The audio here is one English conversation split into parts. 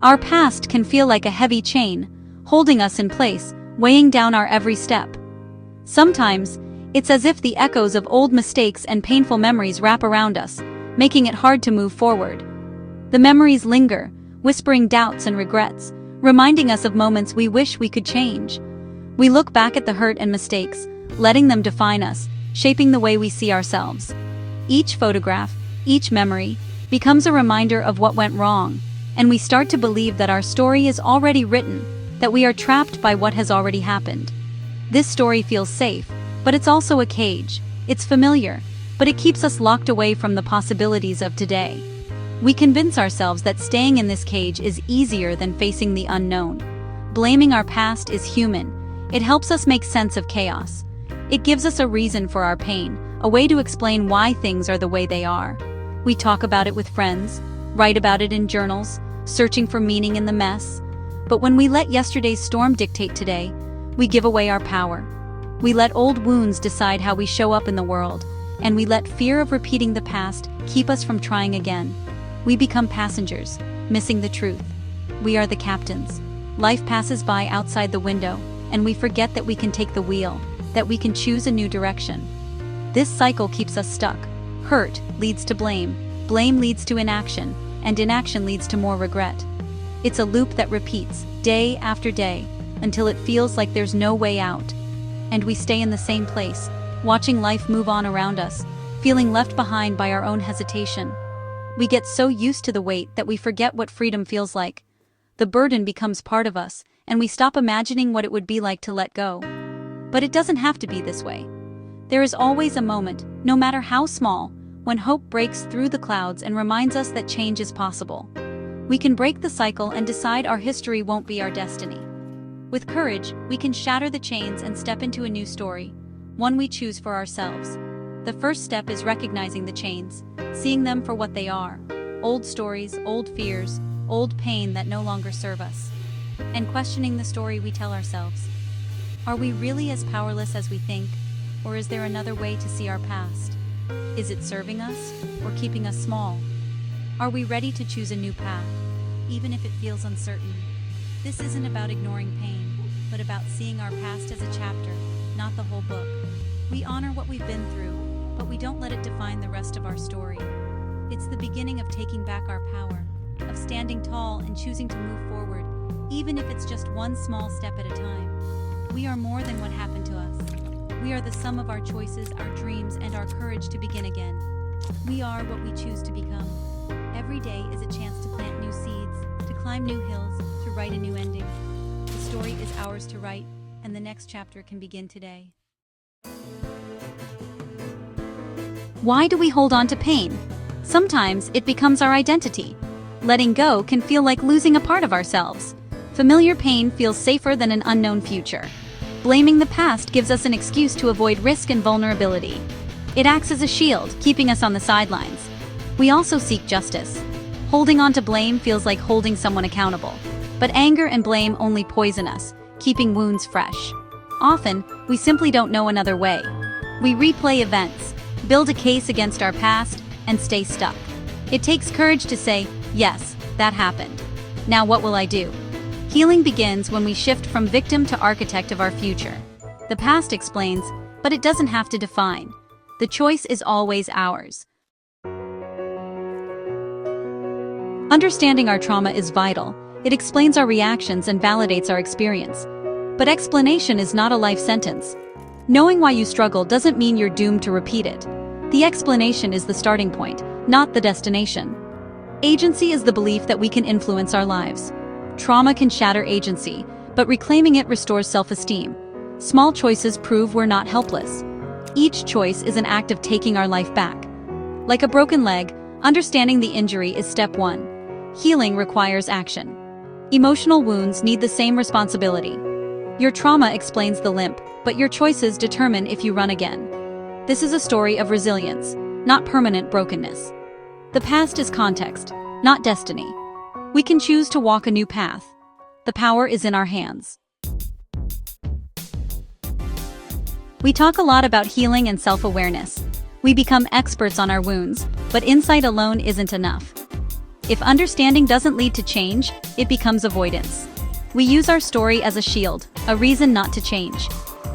Our past can feel like a heavy chain, holding us in place, weighing down our every step. Sometimes, it's as if the echoes of old mistakes and painful memories wrap around us, making it hard to move forward. The memories linger, whispering doubts and regrets, reminding us of moments we wish we could change. We look back at the hurt and mistakes, letting them define us, shaping the way we see ourselves. Each photograph, each memory, becomes a reminder of what went wrong, and we start to believe that our story is already written, that we are trapped by what has already happened. This story feels safe, but it's also a cage. It's familiar, but it keeps us locked away from the possibilities of today. We convince ourselves that staying in this cage is easier than facing the unknown. Blaming our past is human. It helps us make sense of chaos. It gives us a reason for our pain, a way to explain why things are the way they are. We talk about it with friends, write about it in journals, searching for meaning in the mess. But when we let yesterday's storm dictate today, we give away our power. We let old wounds decide how we show up in the world, and we let fear of repeating the past keep us from trying again. We become passengers, missing the truth. We are the captains. Life passes by outside the window, and we forget that we can take the wheel, that we can choose a new direction. This cycle keeps us stuck. Hurt leads to blame, blame leads to inaction, and inaction leads to more regret. It's a loop that repeats, day after day, until it feels like there's no way out. And we stay in the same place, watching life move on around us, feeling left behind by our own hesitation. We get so used to the weight that we forget what freedom feels like. The burden becomes part of us, and we stop imagining what it would be like to let go. But it doesn't have to be this way. There is always a moment, no matter how small, when hope breaks through the clouds and reminds us that change is possible. We can break the cycle and decide our history won't be our destiny. With courage, we can shatter the chains and step into a new story, one we choose for ourselves. The first step is recognizing the chains, seeing them for what they are: old stories, old fears, old pain that no longer serve us. And questioning the story we tell ourselves. Are we really as powerless as we think, or is there another way to see our past? Is it serving us, or keeping us small? Are we ready to choose a new path, even if it feels uncertain? This isn't about ignoring pain, but about seeing our past as a chapter, not the whole book. We honor what we've been through, but we don't let it define the rest of our story. It's the beginning of taking back our power, of standing tall and choosing to move forward, even if it's just one small step at a time. We are more than what happened to us. We are the sum of our choices, our dreams, and our courage to begin again. We are what we choose to become. Every day is a chance to plant new seeds, to climb new hills, to write a new ending. The story is ours to write, and the next chapter can begin today. Why do we hold on to pain? Sometimes it becomes our identity. Letting go can feel like losing a part of ourselves. Familiar pain feels safer than an unknown future. Blaming the past gives us an excuse to avoid risk and vulnerability. It acts as a shield, keeping us on the sidelines. We also seek justice. Holding on to blame feels like holding someone accountable. But anger and blame only poison us, keeping wounds fresh. Often, we simply don't know another way. We replay events, build a case against our past, and stay stuck. It takes courage to say, yes, that happened. Now what will I do? Healing begins when we shift from victim to architect of our future. The past explains, but it doesn't have to define. The choice is always ours. Understanding our trauma is vital. It explains our reactions and validates our experience. But explanation is not a life sentence. Knowing why you struggle doesn't mean you're doomed to repeat it. The explanation is the starting point, not the destination. Agency is the belief that we can influence our lives. Trauma can shatter agency, but reclaiming it restores self-esteem. Small choices prove we're not helpless. Each choice is an act of taking our life back. Like a broken leg, understanding the injury is step one. Healing requires action. Emotional wounds need the same responsibility. Your trauma explains the limp, but your choices determine if you run again. This is a story of resilience, not permanent brokenness. The past is context, not destiny. We can choose to walk a new path. The power is in our hands. We talk a lot about healing and self-awareness. We become experts on our wounds, but insight alone isn't enough. If understanding doesn't lead to change, it becomes avoidance. We use our story as a shield, a reason not to change.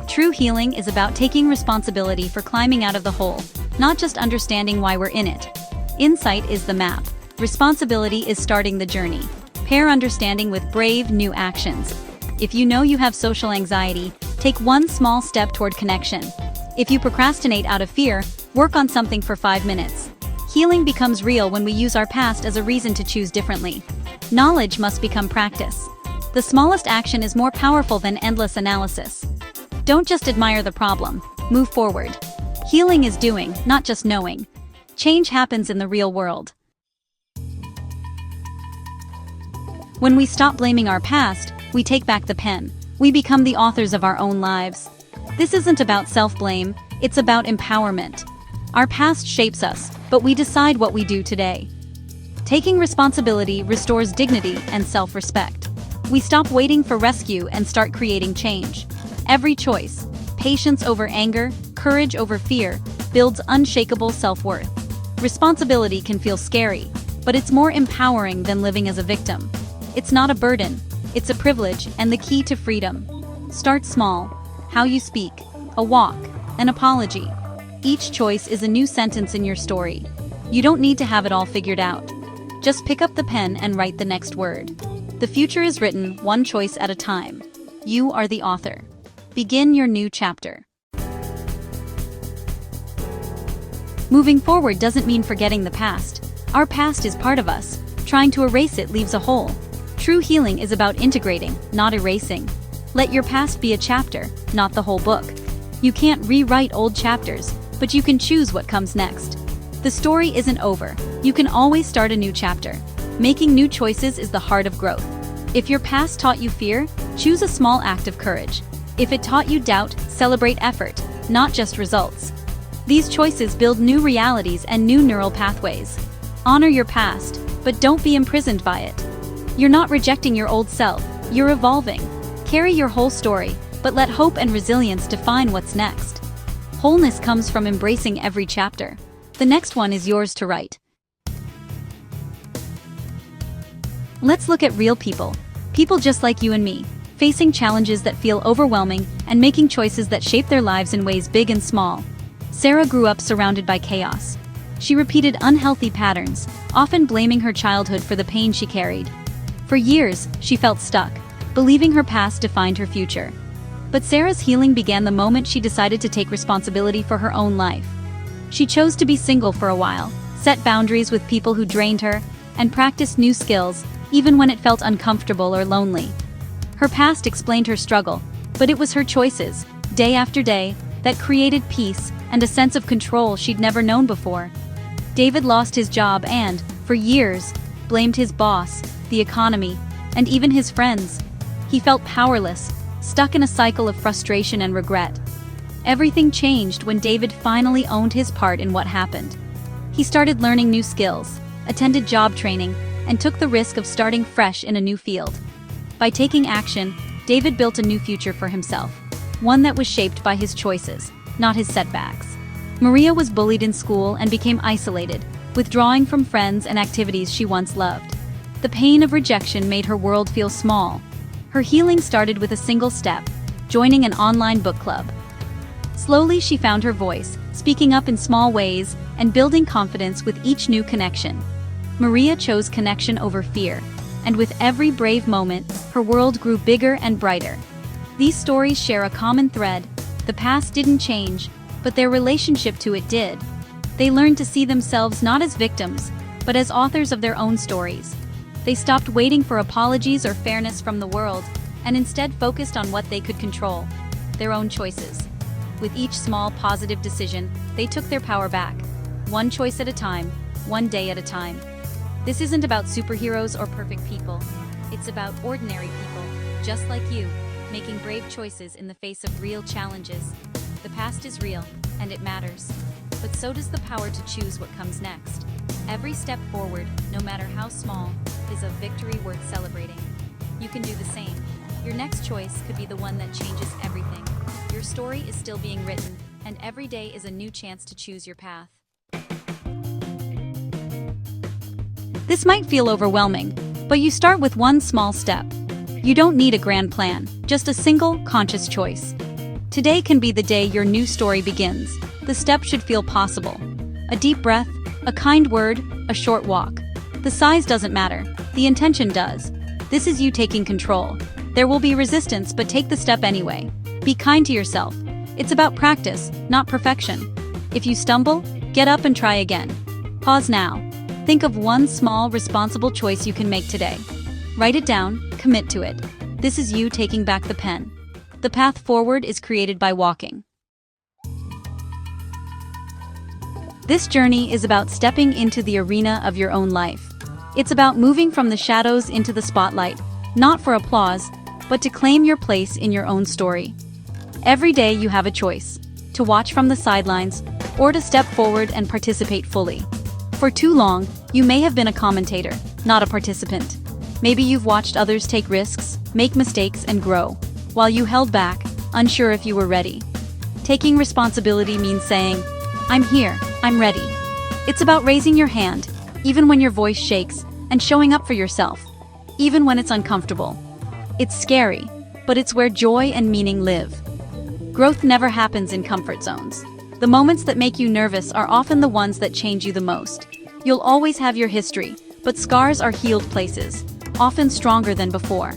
True healing is about taking responsibility for climbing out of the hole, not just understanding why we're in it. Insight is the map. Responsibility is starting the journey. Pair understanding with brave, new actions. If you know you have social anxiety, take one small step toward connection. If you procrastinate out of fear, work on something for 5 minutes. Healing becomes real when we use our past as a reason to choose differently. Knowledge must become practice. The smallest action is more powerful than endless analysis. Don't just admire the problem, move forward. Healing is doing, not just knowing. Change happens in the real world. When we stop blaming our past, we take back the pen. We become the authors of our own lives. This isn't about self-blame, it's about empowerment. Our past shapes us, but we decide what we do today. Taking responsibility restores dignity and self-respect. We stop waiting for rescue and start creating change. Every choice, patience over anger, courage over fear, builds unshakable self-worth. Responsibility can feel scary, but it's more empowering than living as a victim. It's not a burden, it's a privilege and the key to freedom. Start small. How you speak, a walk, an apology. Each choice is a new sentence in your story. You don't need to have it all figured out. Just pick up the pen and write the next word. The future is written one choice at a time. You are the author. Begin your new chapter. Moving forward doesn't mean forgetting the past. Our past is part of us. Trying to erase it leaves a hole. True healing is about integrating, not erasing. Let your past be a chapter, not the whole book. You can't rewrite old chapters, but you can choose what comes next. The story isn't over. You can always start a new chapter. Making new choices is the heart of growth. If your past taught you fear, choose a small act of courage. If it taught you doubt, celebrate effort, not just results. These choices build new realities and new neural pathways. Honor your past, but don't be imprisoned by it. You're not rejecting your old self, you're evolving. Carry your whole story, but let hope and resilience define what's next. Wholeness comes from embracing every chapter. The next one is yours to write. Let's look at real people. People just like you and me, facing challenges that feel overwhelming and making choices that shape their lives in ways big and small. Sarah grew up surrounded by chaos. She repeated unhealthy patterns, often blaming her childhood for the pain she carried. For years, she felt stuck, believing her past defined her future. But Sarah's healing began the moment she decided to take responsibility for her own life. She chose to be single for a while, set boundaries with people who drained her, and practiced new skills, even when it felt uncomfortable or lonely. Her past explained her struggle, but it was her choices, day after day, that created peace and a sense of control she'd never known before. David lost his job and, for years, blamed his boss, the economy, and even his friends. He felt powerless, stuck in a cycle of frustration and regret. Everything changed when David finally owned his part in what happened. He started learning new skills, attended job training, and took the risk of starting fresh in a new field. By taking action, David built a new future for himself, one that was shaped by his choices, not his setbacks. Maria was bullied in school and became isolated, withdrawing from friends and activities she once loved. The pain of rejection made her world feel small. Her healing started with a single step, joining an online book club. Slowly she found her voice, speaking up in small ways and building confidence with each new connection. Maria chose connection over fear, and with every brave moment, her world grew bigger and brighter. These stories share a common thread. The past didn't change, but their relationship to it did. They learned to see themselves not as victims, but as authors of their own stories. They stopped waiting for apologies or fairness from the world, and instead focused on what they could control, their own choices. With each small positive decision, they took their power back, one choice at a time, one day at a time. This isn't about superheroes or perfect people. It's about ordinary people, just like you, making brave choices in the face of real challenges. The past is real, and it matters. But so does the power to choose what comes next. Every step forward, no matter how small, is a victory worth celebrating. You can do the same. Your next choice could be the one that changes everything. Your story is still being written, and every day is a new chance to choose your path. This might feel overwhelming, but you start with one small step. You don't need a grand plan, just a single, conscious choice. Today can be the day your new story begins. The step should feel possible. A deep breath, a kind word, a short walk. The size doesn't matter, the intention does. This is you taking control. There will be resistance, but take the step anyway. Be kind to yourself. It's about practice, not perfection. If you stumble, get up and try again. Pause now. Think of one small, responsible choice you can make today. Write it down, commit to it. This is you taking back the pen. The path forward is created by walking. This journey is about stepping into the arena of your own life. It's about moving from the shadows into the spotlight, not for applause, but to claim your place in your own story. Every day you have a choice, to watch from the sidelines or to step forward and participate fully. For too long, you may have been a commentator, not a participant. Maybe you've watched others take risks, make mistakes, and grow, while you held back, unsure if you were ready. Taking responsibility means saying, "I'm here, I'm ready." It's about raising your hand, even when your voice shakes, and showing up for yourself, even when it's uncomfortable. It's scary, but it's where joy and meaning live. Growth never happens in comfort zones. The moments that make you nervous are often the ones that change you the most. You'll always have your history, but scars are healed places, often stronger than before.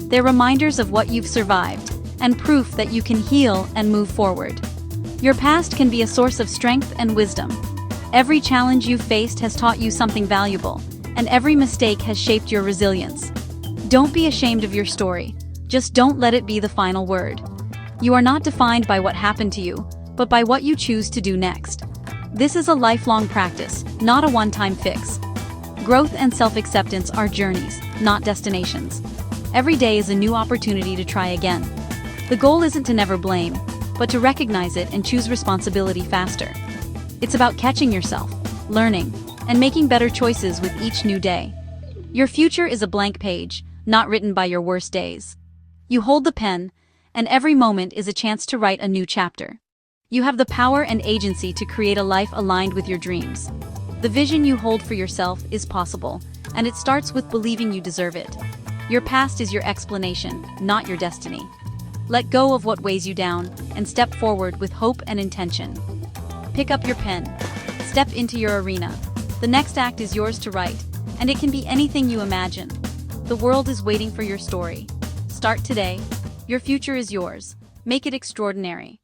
They're reminders of what you've survived, and proof that you can heal and move forward. Your past can be a source of strength and wisdom. Every challenge you've faced has taught you something valuable, and every mistake has shaped your resilience. Don't be ashamed of your story. Just don't let it be the final word. You are not defined by what happened to you, but by what you choose to do next. This is a lifelong practice, not a one-time fix. Growth and self-acceptance are journeys, not destinations. Every day is a new opportunity to try again. The goal isn't to never blame, but to recognize it and choose responsibility faster. It's about catching yourself, learning, and making better choices with each new day. Your future is a blank page, not written by your worst days. You hold the pen, and every moment is a chance to write a new chapter. You have the power and agency to create a life aligned with your dreams. The vision you hold for yourself is possible, and it starts with believing you deserve it. Your past is your explanation, not your destiny. Let go of what weighs you down, and step forward with hope and intention. Pick up your pen. Step into your arena. The next act is yours to write, and it can be anything you imagine. The world is waiting for your story. Start today. Your future is yours. Make it extraordinary.